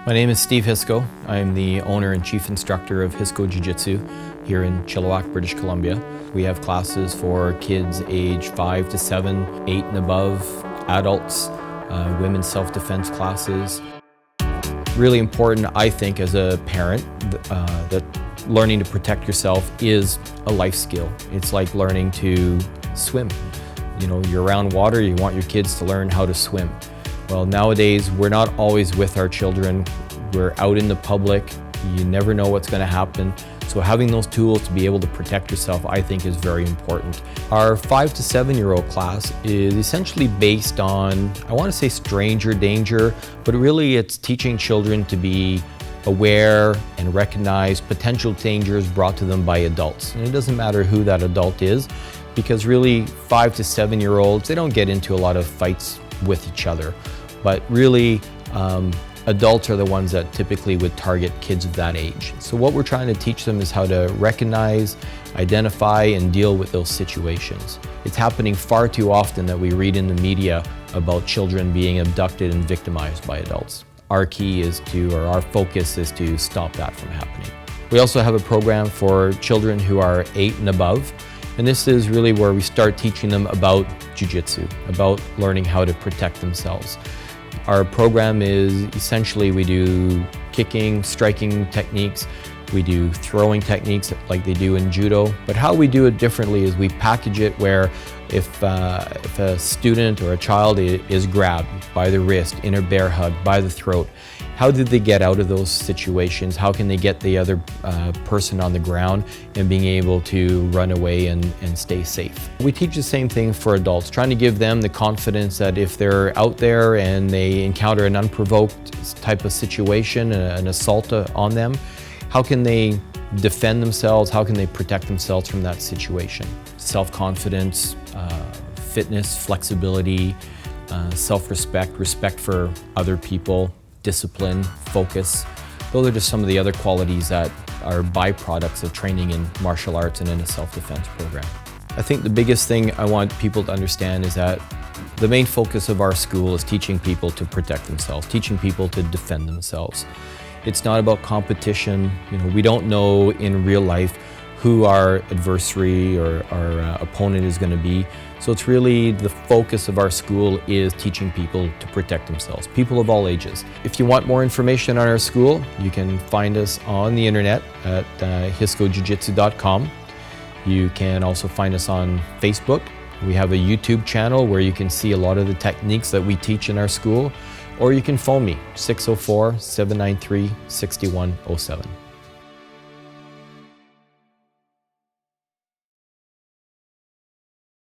My name is Steve Hiscoe. I'm the owner and chief instructor of Hiscoe Jiu-Jitsu here in Chilliwack, British Columbia. We have classes for kids age 5 to 7, 8 and above, adults, women's self-defense classes. Really important, I think, as a parent, that learning to protect yourself is a life skill. It's like learning to swim. You know, you're around water, you want your kids to learn how to swim. Well, nowadays, we're not always with our children. We're out in the public. You never know what's going to happen. So having those tools to be able to protect yourself, I think, is very important. Our 5 to 7-year-old class is essentially based on, I want to say stranger danger, but really it's teaching children to be aware and recognize potential dangers brought to them by adults. And it doesn't matter who that adult is, because really 5 to 7-year-olds, they don't get into a lot of fights with each other. But really, adults are the ones that typically would target kids of that age. So what we're trying to teach them is how to recognize, identify, and deal with those situations. It's happening far too often that we read in the media about children being abducted and victimized by adults. Our key is to, or our focus is to stop that from happening. We also have a program for children who are 8 and above. And this is really where we start teaching them about jiu-jitsu, about learning how to protect themselves. Our program is essentially, we do kicking, striking techniques, we do throwing techniques like they do in judo, but how we do it differently is we package it where if a student or a child is grabbed by the wrist, in a bear hug, by the throat, how did they get out of those situations? How can they get the other person on the ground and being able to run away and stay safe? We teach the same thing for adults, trying to give them the confidence that if they're out there and they encounter an unprovoked type of situation, an assault on them, how can they defend themselves? How can they protect themselves from that situation? Self-confidence, fitness, flexibility, self-respect, respect for other people, discipline, focus. Those are just some of the other qualities that are byproducts of training in martial arts and in a self-defense program. I think the biggest thing I want people to understand is that the main focus of our school is teaching people to protect themselves, teaching people to defend themselves. It's not about competition. You know, we don't know in real life who our adversary or our opponent is going to be. So it's really the focus of our school is teaching people to protect themselves, people of all ages. If you want more information on our school, you can find us on the internet at hiscoejiujitsu.com. You can also find us on Facebook. We have a YouTube channel where you can see a lot of the techniques that we teach in our school, or you can phone me, 604-793-6107.